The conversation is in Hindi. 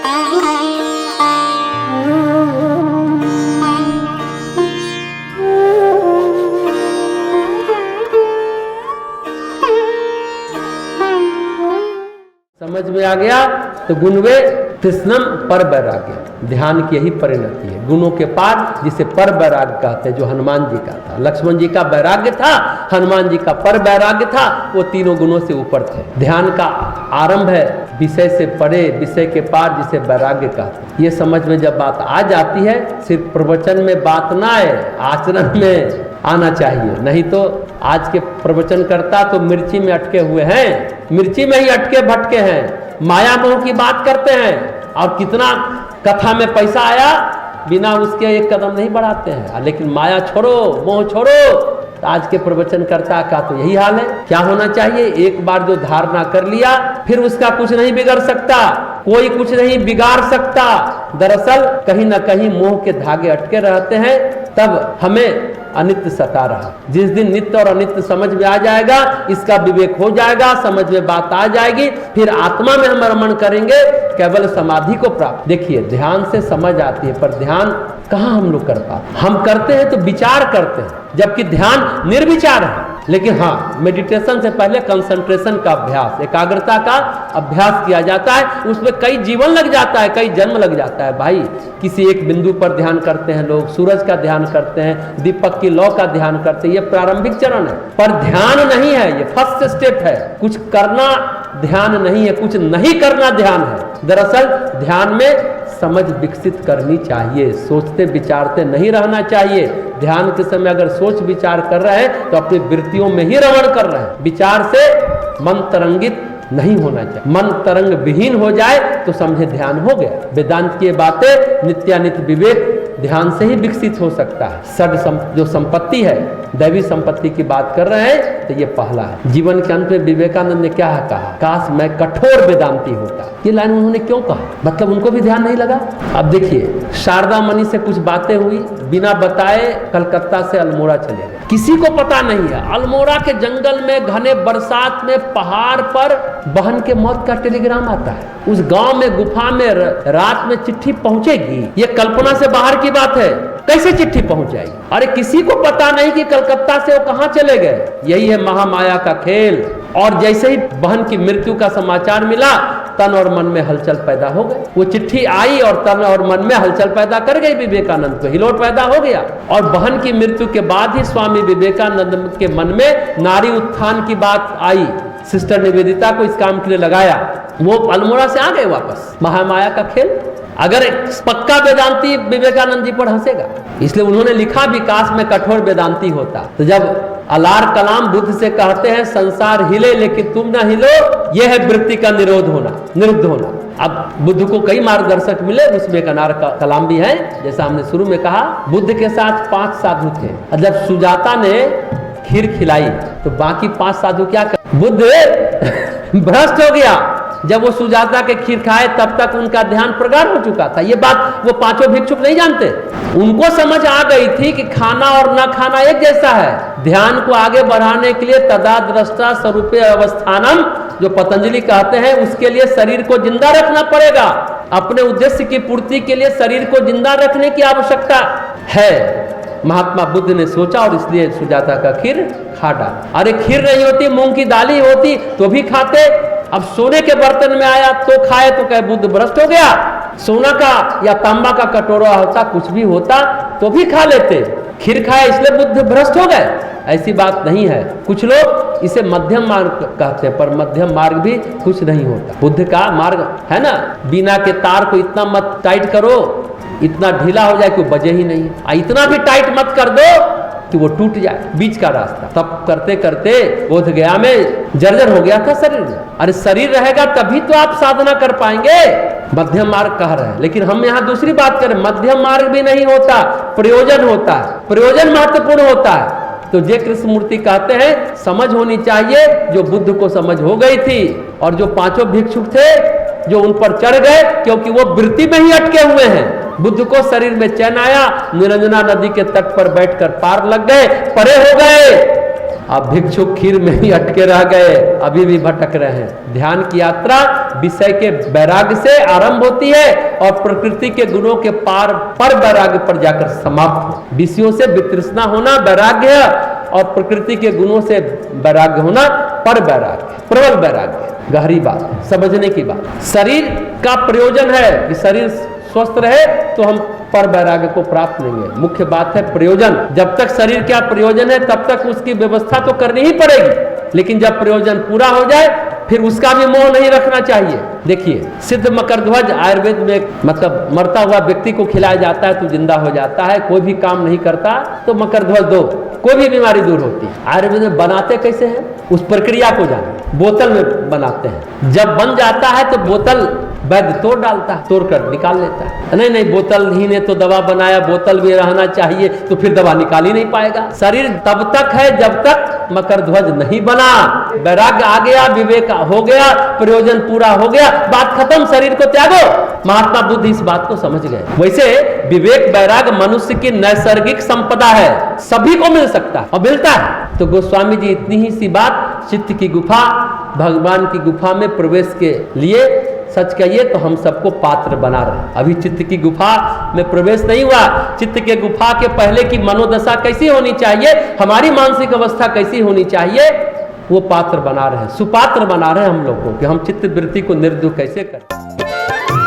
समझ में आ गया तो गुणवे तृष्णम पर वैराग्य, ध्यान की यही परिणति है। गुणों के पार जिसे पर वैराग्य कहते हैं, जो हनुमान जी का था। लक्ष्मण जी का वैराग्य था, हनुमान जी का पर वैराग्य था, वो तीनों गुणों से ऊपर थे। ध्यान का आरंभ है विषय से परे, विषय के पार, जिसे वैराग्य कहते हैं। ये समझ में जब बात आ जाती है, सिर्फ प्रवचन में बात ना आए, आचरण में आना चाहिए। नहीं तो आज के प्रवचन करता तो मिर्ची में अटके हुए हैं, मिर्ची में ही अटके भटके हैं, माया मोह की बात करते हैं, और कितना कथा में पैसा आया बिना उसके एक कदम नहीं बढ़ाते हैं। लेकिन माया छोड़ो, मोह छोड़ो। तो आज के प्रवचनकर्ता का तो यही हाल है। क्या होना चाहिए? एक बार जो धारणा कर लिया, फिर उसका कुछ नहीं बिगड़ सकता, कोई कुछ नहीं बिगाड़ सकता। दरअसल कहीं ना कहीं मोह के धागे अटके रहते हैं, तब हमें अनित्य सता रहा। जिस दिन नित्य और अनित्य समझ में आ जाएगा, इसका विवेक हो जाएगा, समझ में बात आ जाएगी, फिर आत्मा में हम रमण करेंगे, केवल समाधि को प्राप्त। देखिए, ध्यान से समझ आती है, पर ध्यान कहाँ हम लोग कर पाते? हम करते हैं तो विचार करते हैं, जबकि ध्यान निर्विचार है। लेकिन हाँ, मेडिटेशन से पहले कंसंट्रेशन का अभ्यास, एकाग्रता का अभ्यास किया जाता है। उसमें कई जीवन लग जाता है, कई जन्म लग जाता है भाई। किसी एक बिंदु पर ध्यान करते हैं लोग, सूरज का ध्यान करते हैं, दीपक की लौ का ध्यान करते हैं। ये प्रारंभिक चरण है, पर ध्यान नहीं है, ये फर्स्ट स्टेप है। कुछ करना ध्यान नहीं है, कुछ नहीं करना ध्यान है। दरअसल ध्यान में समझ विकसित करनी चाहिए, सोचते विचारते नहीं रहना चाहिए। ध्यान के समय अगर सोच विचार कर रहे हैं तो अपनी वृत्तियों में ही रमण कर रहे हैं। विचार से मन तरंगित नहीं होना चाहिए। मन तरंग विहीन हो जाए तो समझे ध्यान हो गया। वेदांत की बातें, नित्यानित्य विवेक ध्यान से ही विकसित हो सकता है। जो संपत्ति है, दैवी संपत्ति की बात कर रहे हैं, तो ये पहला है। जीवन के अंत में विवेकानंद ने क्या कहा? काश मैं कठोर वेदांती होता। ये लाइन उन्होंने क्यों कहा? मतलब उनको भी ध्यान नहीं लगा। अब देखिए, शारदा मणि से कुछ बातें हुई, बिना बताए कलकत्ता से अल्मोड़ा चले गए। किसी को पता नहीं है। अल्मोड़ा के जंगल में, घने बरसात में, पहाड़ पर बहन के मौत का टेलीग्राम आता है। उस गांव में, गुफा में रात में चिट्ठी पहुंचेगी, ये कल्पना से बाहर की बात है। कैसे चिट्ठी पहुंच जाएगी? अरे किसी को पता नहीं कि कलकत्ता से वो कहां चले गए। यही है महामाया का खेल। और जैसे ही बहन की मृत्यु का समाचार मिला, तन और मन में हलचल पैदा हो गई। वो चिट्ठी आई और तन और मन में हलचल पैदा कर गई। विवेकानंद को हिलोट पैदा हो गया। और बहन की मृत्यु के बाद ही स्वामी विवेकानंद के मन में नारी उत्थान की बात आई। सिस्टर निवेदिता को इस काम के लिए लगाया। वो अल्मोड़ा से आ गए वापस। महामाया का खेल। अगर पक्का वेदांती विवेकानंद जी पर हंसेगा, इसलिए उन्होंने लिखा विकास में कठोर वेदांती होता। तो जब अलार कलाम बुद्ध से कहते हैं संसार हिले लेकिन तुम ना हिलो, यह है वृत्ति का निरुद्ध होना। अब बुद्ध को कई मार्गदर्शक मिले, उसमें एक अनार कलाम भी है। जैसा हमने शुरू में कहा, बुद्ध के साथ 5 साधु थे। जब सुजाता ने खीर खिलाई तो बाकी 5 साधु क्या कर? बुद्ध भ्रष्ट हो गया। जब वो सुजाता के खीर खाए तब तक उनका ध्यान प्रगाढ़ हो चुका था। ये बात वो 5 भिक्षुक नहीं जानते। उनको समझ आ गई थी कि खाना और न खाना एक जैसा है। ध्यान को आगे बढ़ाने के लिए तदा दृष्टा स्वरूपे अवस्थानम, जो पतंजलि कहते हैं, उसके लिए शरीर को जिंदा रखना पड़ेगा। अपने उद्देश्य की पूर्ति के लिए शरीर को जिंदा रखने की आवश्यकता है। महात्मा बुद्ध ने सोचा और इसलिए सुजाता का खीर खा डाला। अरे खीर नहीं होती, मूंग की दाली होती तो भी खाते। अब सोने के बर्तन में आया तो खाए तो कहे बुद्ध भ्रष्ट हो गया। सोना का या तांबा का कटोरा होता, कुछ भी होता तो भी खा लेते। खीर खाए इसलिए बुद्ध भ्रष्ट हो गए, ऐसी बात नहीं है। कुछ लोग इसे मध्यम मार्ग कहते हैं, पर मध्यम मार्ग भी कुछ नहीं होता। बुद्ध का मार्ग है ना, बिना के तार को इतना मत टाइट करो, इतना ढीला हो जाए कि वो बजे ही नहीं। इतना भी टाइट मत कर दो कि वो टूट जाए, बीच का रास्ता। तब करते करते बोध गया में जर्जर हो गया था शरीर। अरे शरीर रहेगा तभी तो आप साधना कर पाएंगे। मध्यम मार्ग कह रहे हैं, लेकिन हम यहाँ दूसरी बात करें। मध्यम मार्ग भी नहीं होता, प्रयोजन होता है। प्रयोजन महत्वपूर्ण होता है। तो जय कृष्ण मूर्ति कहते हैं, समझ होनी चाहिए जो बुद्ध को समझ हो गई थी। और जो 5 भिक्षुक थे जो उन पर चढ़ गए, क्योंकि वो वृत्ति में ही अटके हुए हैं। बुद्ध को शरीर में चैन आया, निरंजना नदी के तट पर बैठकर पार लग गए, परे हो गए। अब भिक्षुक खीर में ही अटके रह गए, अभी भी भटक रहे हैं। ध्यान की यात्रा विषय के वैराग्य से आरंभ होती है और प्रकृति के गुणों के पार पर वैराग्य पर जाकर समाप्त हो। विषयों से वितृष्णा होना वैराग्य है और प्रकृति के गुणों से वैराग्य होना पर वैराग्य, प्रबल वैराग्य। गहरी बात, समझने की बात। शरीर का प्रयोजन है कि शरीर स्वस्थ रहे तो हम पर वैराग्य को प्राप्त लेंगे। मुख्य बात है प्रयोजन। जब तक शरीर का प्रयोजन है तब तक उसकी व्यवस्था तो करनी ही पड़ेगी, लेकिन जब प्रयोजन पूरा हो जाए फिर उसका भी मोह नहीं रखना चाहिए। देखिए, सिद्ध मकरध्वज आयुर्वेद में मतलब मरता हुआ व्यक्ति को खिलाया जाता है तो जिंदा हो जाता है। कोई भी काम नहीं करता तो मकरध्वज दो, कोई भी बीमारी दूर होती है। आयुर्वेद में बनाते कैसे हैं उस प्रक्रिया को जाने। बोतल में बनाते हैं, जब बन जाता है तो बोतल वैद्य तोड़ डालता है, तोड़ कर निकाल लेता है। नहीं नहीं, बोतल ही ने तो दवा बनाया, बोतल भी रहना चाहिए, तो फिर दवा निकाल ही नहीं पाएगा। शरीर तब तक है जब तक मकरध्वज नहीं बना। वैराग्य आ गया, विवेक हो गया, प्रयोजन पूरा हो गया, बात खत्म, शरीर को त्यागो। महात्मा बुद्ध इस बात को समझ गए। वैसे विवेक वैराग्य मनुष्य की नैसर्गिक संपदा है, सभी को मिल सकता है और मिलता है। तो गोस्वामी जी इतनी ही सी बात, चित्त की गुफा, भगवान की गुफा में प्रवेश के लिए सच कहिए तो हम सबको पात्र बना रहे। अभी चित्त की गुफा में प्रवेश नहीं हुआ। चित्त के गुफा के पहले की मनोदशा कैसी होनी चाहिए, हमारी मानसिक अवस्था कैसी होनी चाहिए, वो पात्र बना रहे हैं, सुपात्र बना रहे हैं हम लोगों को कि हम चित्त वृत्ति को निर्दोष कैसे करें।